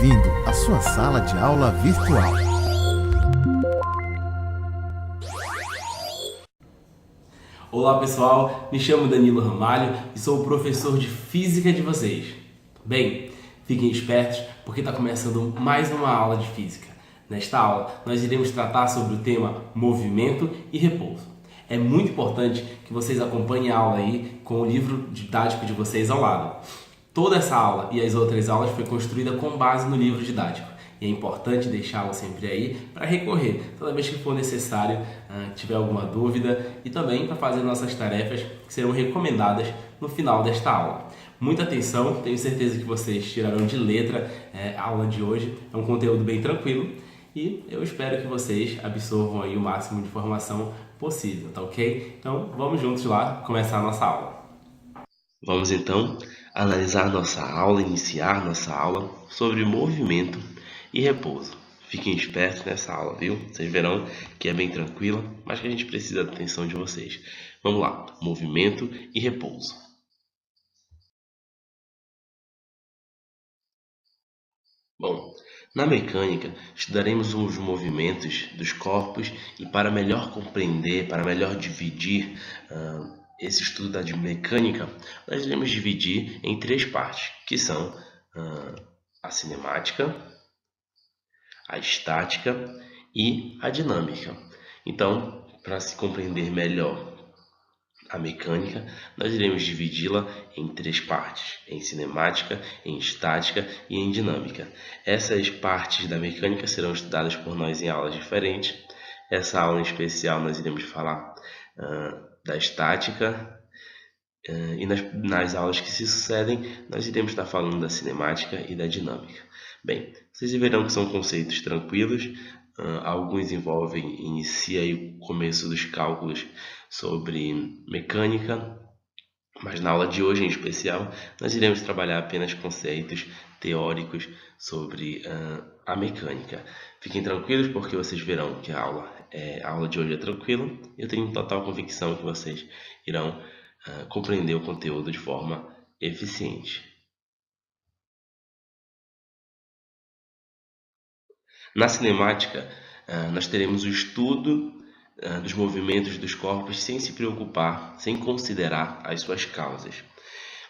bem-vindo à sua sala de aula virtual. Olá pessoal, me chamo Danilo Ramalho e sou o professor de Física de vocês. Bem, fiquem espertos porque está começando mais uma aula de Física. Nesta aula, nós iremos tratar sobre o tema movimento e repouso. É muito importante que vocês acompanhem a aula aí com o livro didático de vocês ao lado. Toda essa aula e as outras aulas foi construída com base no livro didático. E é importante deixá-lo sempre aí para recorrer toda vez que for necessário, tiver alguma dúvida e também para fazer nossas tarefas que serão recomendadas no final desta aula. Muita atenção, tenho certeza que vocês tirarão de letra a aula de hoje. É um conteúdo bem tranquilo e eu espero que vocês absorvam aí o máximo de informação possível, tá ok? Então vamos juntos lá começar a nossa aula. Vamos então analisar nossa aula, iniciar nossa aula sobre movimento e repouso. Fiquem espertos nessa aula, viu? Vocês verão que é bem tranquila, mas que a gente precisa da atenção de vocês. Vamos lá, movimento e repouso. Bom, na mecânica estudaremos os movimentos dos corpos e para melhor compreender, para melhor dividir esse estudo da mecânica, nós iremos dividir em três partes, que são a cinemática, a estática e a dinâmica. Então, para se compreender melhor a mecânica, nós iremos dividi-la em três partes, em cinemática, em estática e em dinâmica. Essas partes da mecânica serão estudadas por nós em aulas diferentes. Essa aula em especial nós iremos falar da estática e nas aulas que se sucedem nós iremos estar falando da cinemática e da dinâmica. Bem, vocês verão que são conceitos tranquilos, alguns envolvem, inicia aí o começo dos cálculos sobre mecânica, mas na aula de hoje em especial nós iremos trabalhar apenas conceitos teóricos sobre a mecânica. Fiquem tranquilos porque vocês verão que a aula de hoje é tranquila e eu tenho total convicção que vocês irão compreender o conteúdo de forma eficiente. Na cinemática, nós teremos o estudo dos movimentos dos corpos sem se preocupar, sem considerar as suas causas.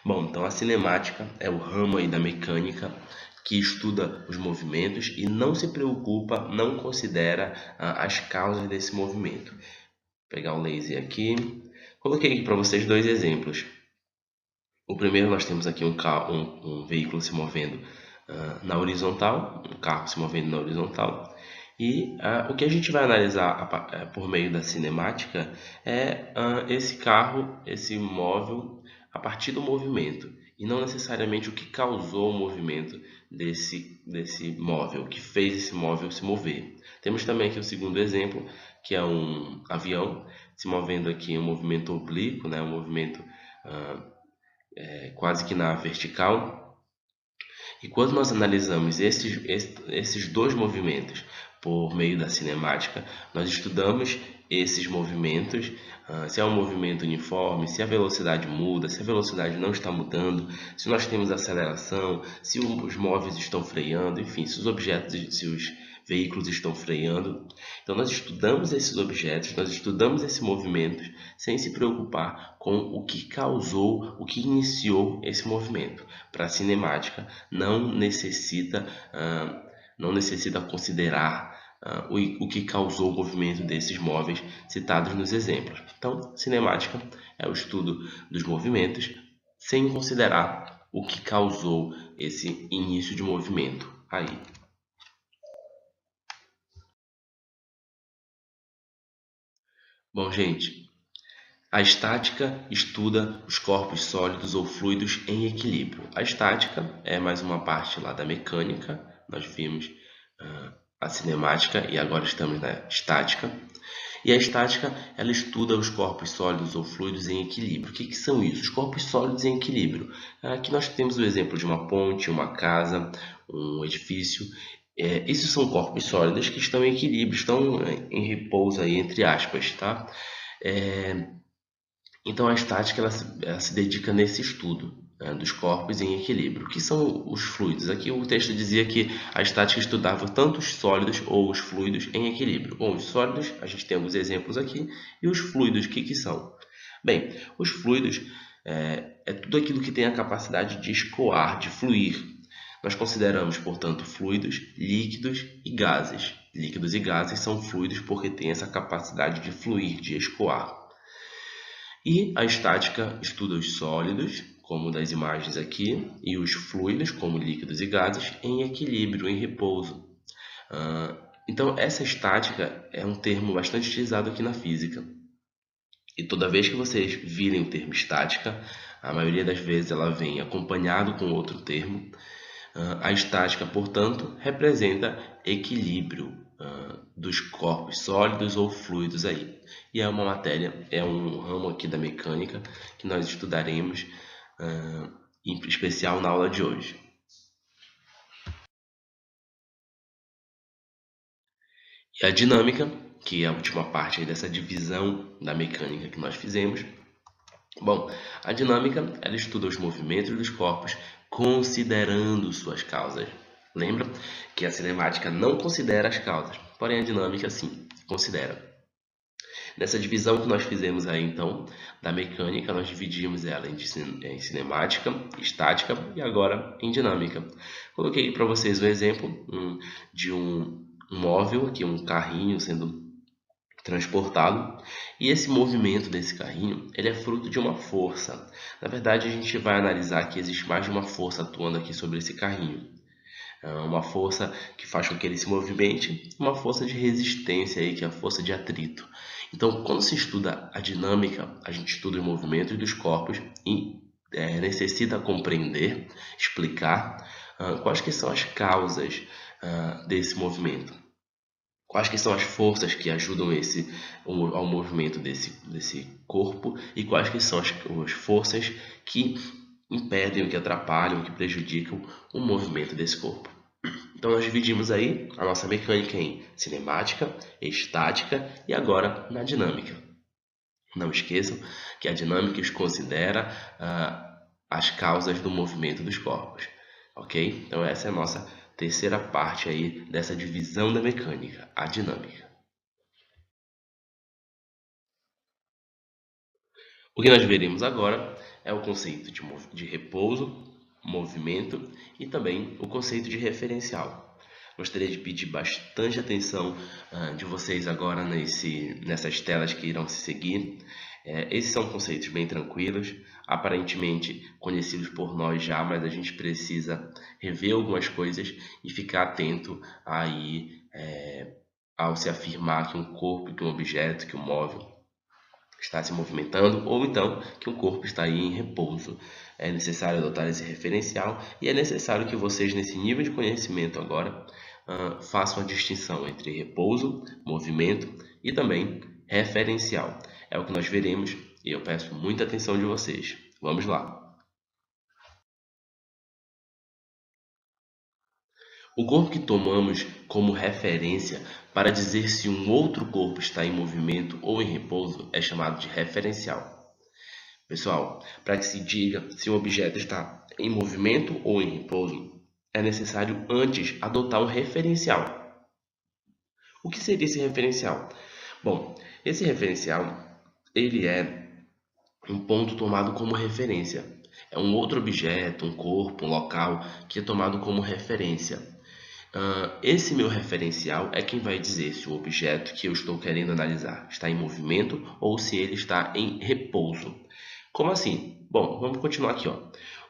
Bom, então a cinemática é o ramo aí da mecânica que estuda os movimentos e não se preocupa, não considera as causas desse movimento. Vou pegar o laser aqui. Coloquei aqui para vocês dois exemplos. O primeiro, nós temos aqui um veículo se movendo na horizontal, um carro se movendo na horizontal. E o que a gente vai analisar por meio da cinemática é esse carro, esse móvel, a partir do movimento. E não necessariamente o que causou o movimento desse móvel, o que fez esse móvel se mover. Temos também aqui o segundo exemplo, que é um avião se movendo aqui em um movimento oblíquo, né, um movimento quase que na vertical. E quando nós analisamos esses dois movimentos por meio da cinemática, nós estudamos esses movimentos, se é um movimento uniforme, se a velocidade muda, se a velocidade não está mudando, se nós temos aceleração, se os móveis estão freando, enfim, se os veículos estão freando. Então nós estudamos esses objetos, nós estudamos esses movimentos sem se preocupar com o que causou, o que iniciou esse movimento. Para a cinemática não necessita considerar o que causou o movimento desses móveis citados nos exemplos. Então, cinemática é o estudo dos movimentos sem considerar o que causou esse início de movimento aí. Bom, gente, a estática estuda os corpos sólidos ou fluidos em equilíbrio. A estática é mais uma parte lá da mecânica. Nós vimos a cinemática e agora estamos na estática. E a estática, ela estuda os corpos sólidos ou fluidos em equilíbrio. O que são isso? Os corpos sólidos em equilíbrio. Aqui nós temos o exemplo de uma ponte, uma casa, um edifício. Esses são corpos sólidos que estão em equilíbrio, estão em repouso aí, entre aspas, tá? Então a estática ela se dedica nesse estudo. dos corpos em equilíbrio. O que são os fluidos? Aqui o texto dizia que a estática estudava tanto os sólidos ou os fluidos em equilíbrio. Bom, os sólidos, a gente tem alguns exemplos aqui, e os fluidos, o que são? Bem, os fluidos é tudo aquilo que tem a capacidade de escoar, de fluir. Nós consideramos, portanto, fluidos, líquidos e gases. Líquidos e gases são fluidos porque têm essa capacidade de fluir, de escoar. E a estática estuda os sólidos, como das imagens aqui, e os fluidos, como líquidos e gases, em equilíbrio, em repouso. Então, essa estática é um termo bastante utilizado aqui na física. E toda vez que vocês virem o termo estática, a maioria das vezes ela vem acompanhado com outro termo. A estática, portanto, representa equilíbrio dos corpos sólidos ou fluidos aí. E é uma matéria, é um ramo aqui da mecânica que nós estudaremos em especial na aula de hoje. E a dinâmica, que é a última parte aí dessa divisão da mecânica que nós fizemos. Bom, a dinâmica, ela estuda os movimentos dos corpos considerando suas causas. Lembra que a cinemática não considera as causas, porém a dinâmica sim, considera. Nessa divisão que nós fizemos aí então, da mecânica, nós dividimos ela em cinemática, estática e agora em dinâmica. Coloquei para vocês um exemplo de um móvel, aqui um carrinho sendo transportado, e esse movimento desse carrinho ele é fruto de uma força. Na verdade, a gente vai analisar que existe mais de uma força atuando aqui sobre esse carrinho. Uma força que faz com que ele se movimente, uma força de resistência aí, que é a força de atrito. Então, quando se estuda a dinâmica, a gente estuda os movimentos dos corpos e necessita compreender, explicar quais que são as causas desse movimento. Quais que são as forças que ajudam ao movimento desse corpo e quais que são as forças que impedem, que atrapalham, que prejudicam o movimento desse corpo. Então nós dividimos aí a nossa mecânica em cinemática, estática e agora na dinâmica. Não esqueçam que a dinâmica considera as causas do movimento dos corpos, ok? Então essa é a nossa terceira parte aí dessa divisão da mecânica, a dinâmica. O que nós veremos agora é o conceito de repouso, movimento e também o conceito de referencial. Gostaria de pedir bastante atenção de vocês agora nessas telas que irão se seguir. Esses são conceitos bem tranquilos, aparentemente conhecidos por nós já, mas a gente precisa rever algumas coisas e ficar atento aí ao se afirmar que um corpo, que um objeto, que um móvel está se movimentando, ou então que o corpo está aí em repouso. É necessário adotar esse referencial e é necessário que vocês, nesse nível de conhecimento agora, façam a distinção entre repouso, movimento e também referencial. É o que nós veremos e eu peço muita atenção de vocês. Vamos lá! O corpo que tomamos como referência para dizer se um outro corpo está em movimento ou em repouso é chamado de referencial. Pessoal, para que se diga se um objeto está em movimento ou em repouso, é necessário antes adotar um referencial. O que seria esse referencial? Bom, esse referencial ele é um ponto tomado como referência. É um outro objeto, um corpo, um local que é tomado como referência. Esse meu referencial é quem vai dizer se o objeto que eu estou querendo analisar está em movimento ou se ele está em repouso. Como assim? Bom, vamos continuar aqui.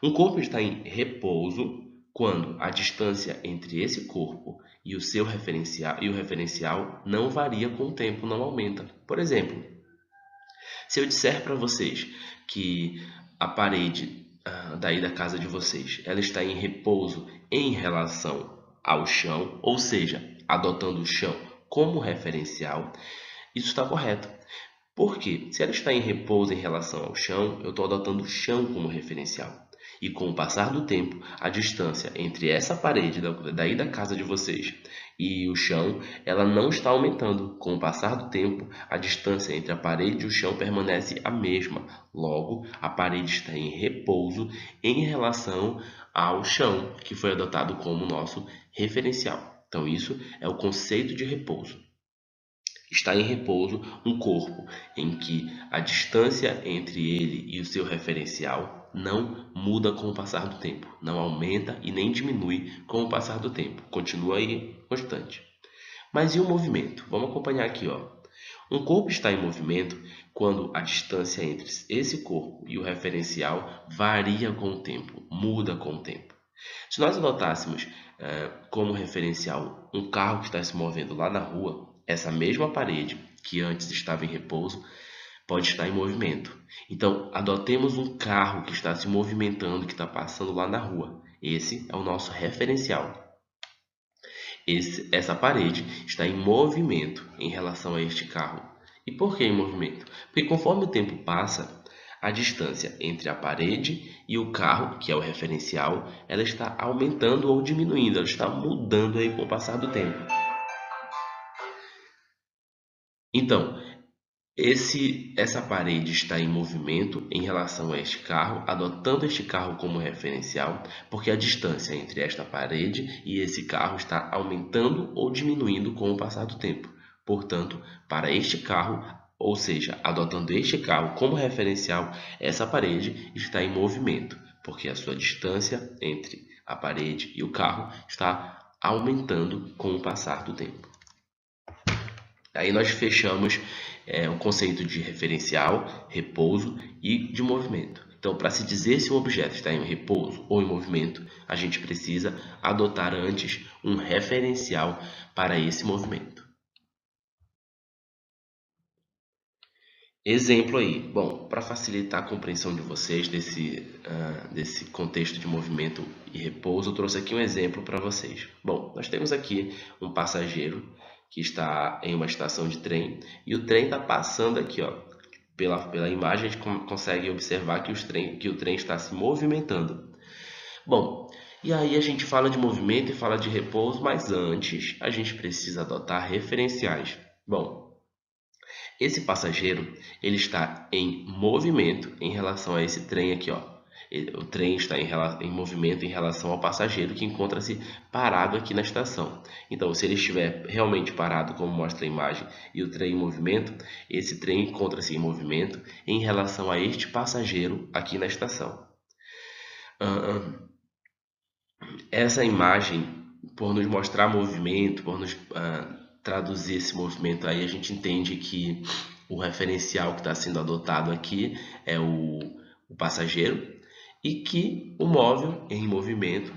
Um corpo está em repouso quando a distância entre esse corpo e o seu referencial não varia com o tempo, não aumenta. Por exemplo, se eu disser para vocês que a parede daí da casa de vocês ela está em repouso em relação ao chão, ou seja, adotando o chão como referencial, isso está correto. Por quê? Se ela está em repouso em relação ao chão, eu estou adotando o chão como referencial. E com o passar do tempo, a distância entre essa parede daí da casa de vocês e o chão, ela não está aumentando. Com o passar do tempo, a distância entre a parede e o chão permanece a mesma. Logo, a parede está em repouso em relação ao chão, que foi adotado como nosso referencial. Então, isso é o conceito de repouso. Está em repouso um corpo em que a distância entre ele e o seu referencial não muda com o passar do tempo, não aumenta e nem diminui com o passar do tempo, continua aí constante. Mas e o movimento? Vamos acompanhar aqui, ó. Um corpo está em movimento quando a distância entre esse corpo e o referencial varia com o tempo, muda com o tempo. Se nós adotássemos como referencial um carro que está se movendo lá na rua, essa mesma parede que antes estava em repouso pode estar em movimento. Então, adotemos um carro que está se movimentando, que está passando lá na rua. Esse é o nosso referencial. Essa parede está em movimento em relação a este carro. E por que em movimento? Porque conforme o tempo passa, a distância entre a parede e o carro, que é o referencial, ela está aumentando ou diminuindo, ela está mudando aí com o passar do tempo. Então, essa parede está em movimento em relação a este carro, adotando este carro como referencial, porque a distância entre esta parede e esse carro está aumentando ou diminuindo com o passar do tempo. Portanto, para este carro, ou seja, adotando este carro como referencial, essa parede está em movimento, porque a sua distância entre a parede e o carro está aumentando com o passar do tempo. Aí nós fechamos o conceito de referencial, repouso e de movimento. Então, para se dizer se um objeto está em repouso ou em movimento, a gente precisa adotar antes um referencial para esse movimento. Exemplo aí. Bom, para facilitar a compreensão de vocês desse contexto de movimento e repouso, eu trouxe aqui um exemplo para vocês. Bom, nós temos aqui um passageiro que está em uma estação de trem e o trem está passando aqui, ó. Pela imagem a gente consegue observar que o trem está se movimentando. Bom, e aí a gente fala de movimento e fala de repouso, mas antes a gente precisa adotar referenciais. Bom, esse passageiro ele está em movimento em relação a esse trem aqui, ó. O trem está em movimento em relação ao passageiro que encontra-se parado aqui na estação. Então, se ele estiver realmente parado, como mostra a imagem, e o trem em movimento, esse trem encontra-se em movimento em relação a este passageiro aqui na estação. Essa imagem, por nos mostrar movimento, por nos traduzir esse movimento aí, a gente entende que o referencial que está sendo adotado aqui é o passageiro, e que o móvel em movimento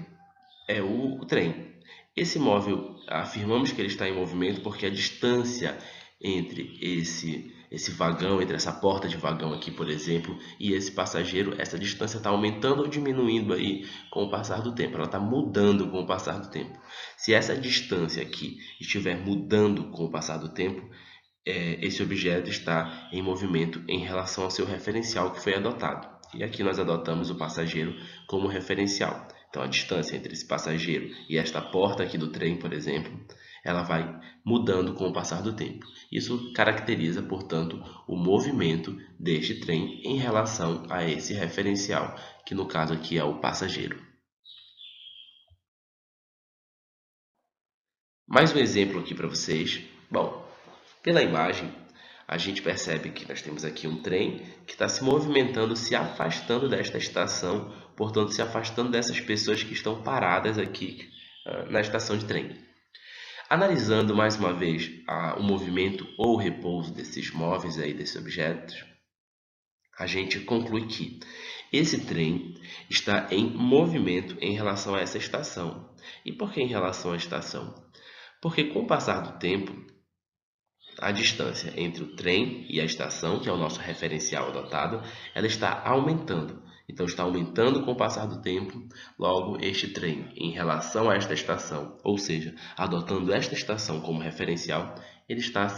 é o trem. Esse móvel, afirmamos que ele está em movimento porque a distância entre esse vagão, entre essa porta de vagão aqui, por exemplo, e esse passageiro, essa distância está aumentando ou diminuindo aí com o passar do tempo, ela está mudando com o passar do tempo. Se essa distância aqui estiver mudando com o passar do tempo, esse objeto está em movimento em relação ao seu referencial que foi adotado. E aqui nós adotamos o passageiro como referencial. Então, a distância entre esse passageiro e esta porta aqui do trem, por exemplo, ela vai mudando com o passar do tempo. Isso caracteriza, portanto, o movimento deste trem em relação a esse referencial, que no caso aqui é o passageiro. Mais um exemplo aqui para vocês. Bom, pela imagem, a gente percebe que nós temos aqui um trem que está se movimentando, se afastando desta estação, portanto, se afastando dessas pessoas que estão paradas aqui na estação de trem. Analisando mais uma vez o movimento ou o repouso desses móveis aí, desses objetos, a gente conclui que esse trem está em movimento em relação a essa estação. E por que em relação à estação? Porque com o passar do tempo, a distância entre o trem e a estação, que é o nosso referencial adotado, ela está aumentando. Então, está aumentando com o passar do tempo, logo este trem em relação a esta estação, ou seja, adotando esta estação como referencial, ele está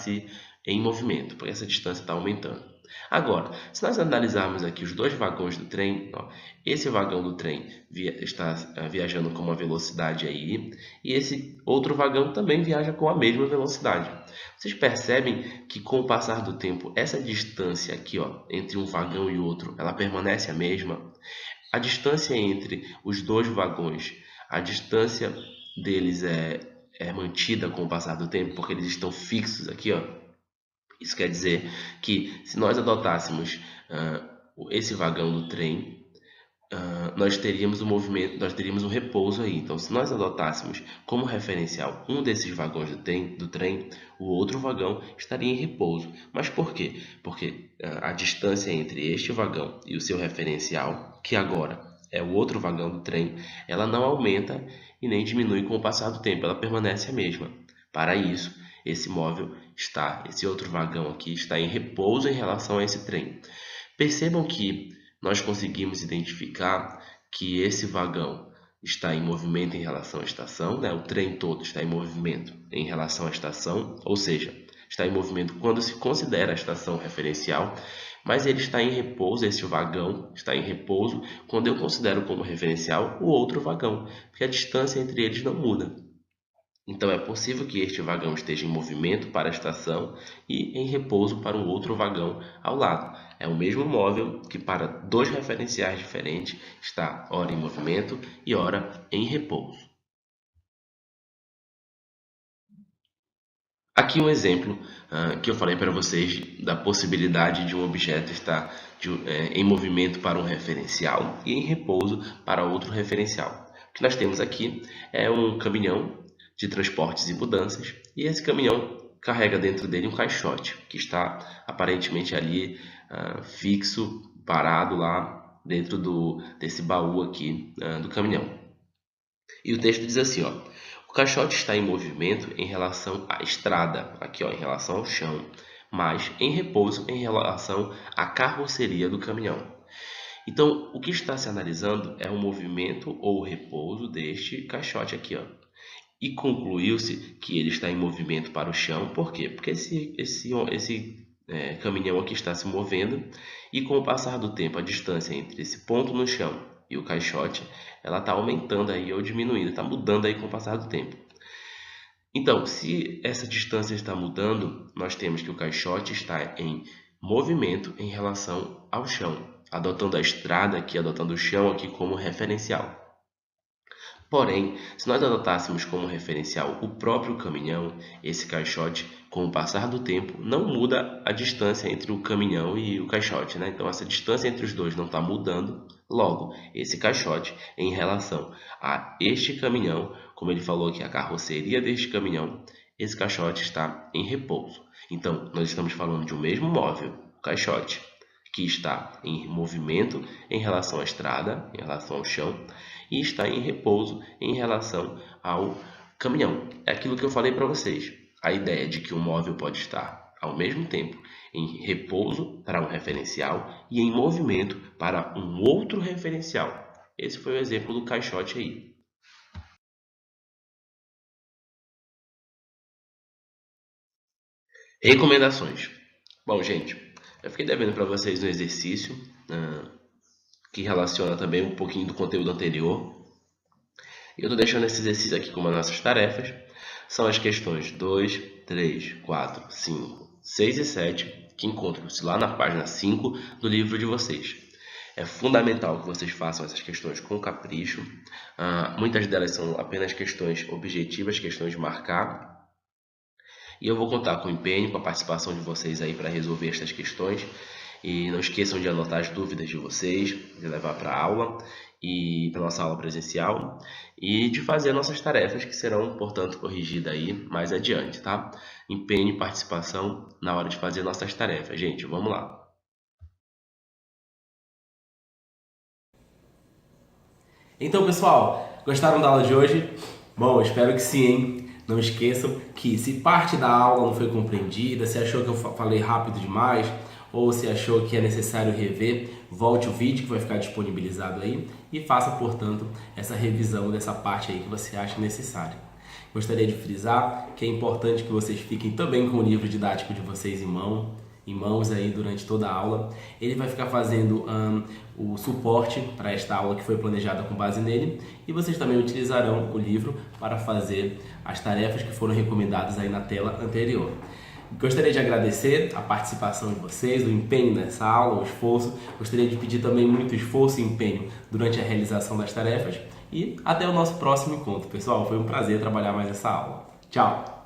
em movimento, porque essa distância está aumentando. Agora, se nós analisarmos aqui os dois vagões do trem, ó, esse vagão do trem está viajando com uma velocidade aí, e esse outro vagão também viaja com a mesma velocidade. Vocês percebem que com o passar do tempo, essa distância aqui, ó, entre um vagão e outro, ela permanece a mesma? A distância entre os dois vagões, a distância deles é mantida com o passar do tempo, porque eles estão fixos aqui, ó. Isso quer dizer que se nós adotássemos esse vagão do trem, nós teríamos um movimento, nós teríamos um repouso aí. Então, se nós adotássemos como referencial um desses vagões do trem, o outro vagão estaria em repouso. Mas por quê? Porque a distância entre este vagão e o seu referencial, que agora é o outro vagão do trem, ela não aumenta e nem diminui com o passar do tempo, ela permanece a mesma. Para isso, esse outro vagão aqui está em repouso em relação a esse trem. Percebam que nós conseguimos identificar que esse vagão está em movimento em relação à estação, né? O trem todo está em movimento em relação à estação, ou seja, está em movimento quando se considera a estação referencial, mas ele está em repouso, esse vagão está em repouso quando eu considero como referencial o outro vagão, porque a distância entre eles não muda. Então, é possível que este vagão esteja em movimento para a estação e em repouso para um outro vagão ao lado. É o mesmo móvel que, para dois referenciais diferentes, está ora em movimento e ora em repouso. Aqui um exemplo que eu falei para vocês da possibilidade de um objeto estar em movimento para um referencial e em repouso para outro referencial. O que nós temos aqui é um caminhão de transportes e mudanças, e esse caminhão carrega dentro dele um caixote que está aparentemente ali fixo, parado lá dentro desse baú aqui do caminhão. E o texto diz assim, ó: o caixote está em movimento em relação à estrada, aqui ó, em relação ao chão, mas em repouso em relação à carroceria do caminhão. Então, o que está se analisando é o movimento ou o repouso deste caixote aqui, ó. E concluiu-se que ele está em movimento para o chão. Por quê? Porque esse caminhão aqui está se movendo e com o passar do tempo a distância entre esse ponto no chão e o caixote ela está aumentando aí ou diminuindo, está mudando aí com o passar do tempo. Então, se essa distância está mudando, nós temos que o caixote está em movimento em relação ao chão, adotando a estrada aqui, adotando o chão aqui como referencial. Porém, se nós adotássemos como referencial o próprio caminhão, esse caixote, com o passar do tempo, não muda a distância entre o caminhão e o caixote, né? Então, essa distância entre os dois não está mudando. Logo, esse caixote, em relação a este caminhão, como ele falou aqui, a carroceria deste caminhão, esse caixote está em repouso. Então, nós estamos falando de um mesmo móvel, o caixote, que está em movimento em relação à estrada, em relação ao chão, e está em repouso em relação ao caminhão. É aquilo que eu falei para vocês. A ideia de que o móvel pode estar ao mesmo tempo em repouso para um referencial e em movimento para um outro referencial. Esse foi o exemplo do caixote aí. Recomendações. Bom, gente, eu fiquei devendo para vocês um exercício que relaciona também um pouquinho do conteúdo anterior. Eu estou deixando esse exercício aqui como as nossas tarefas. São as questões 2, 3, 4, 5, 6 e 7, que encontram-se lá na página 5 do livro de vocês. É fundamental que vocês façam essas questões com capricho. Muitas delas são apenas questões objetivas, questões de marcar. E eu vou contar com o empenho, com a participação de vocês aí para resolver estas questões. E não esqueçam de anotar as dúvidas de vocês, de levar para a aula e para nossa aula presencial e de fazer nossas tarefas que serão, portanto, corrigidas aí mais adiante, tá? Empenho e participação na hora de fazer nossas tarefas. Gente, vamos lá. Então, pessoal, gostaram da aula de hoje? Bom, espero que sim, hein? Não esqueçam que se parte da aula não foi compreendida, se achou que eu falei rápido demais, ou se achou que é necessário rever, volte o vídeo que vai ficar disponibilizado aí e faça, portanto, essa revisão dessa parte aí que você acha necessária. Gostaria de frisar que é importante que vocês fiquem também com o livro didático de vocês em mão em mãos aí durante toda a aula. Ele vai ficar fazendo o suporte para esta aula que foi planejada com base nele, e vocês também utilizarão o livro para fazer as tarefas que foram recomendadas aí na tela anterior. Gostaria de agradecer a participação de vocês, o empenho nessa aula, o esforço. Gostaria de pedir também muito esforço e empenho durante a realização das tarefas, e até o nosso próximo encontro, pessoal. Foi um prazer trabalhar mais essa aula. Tchau!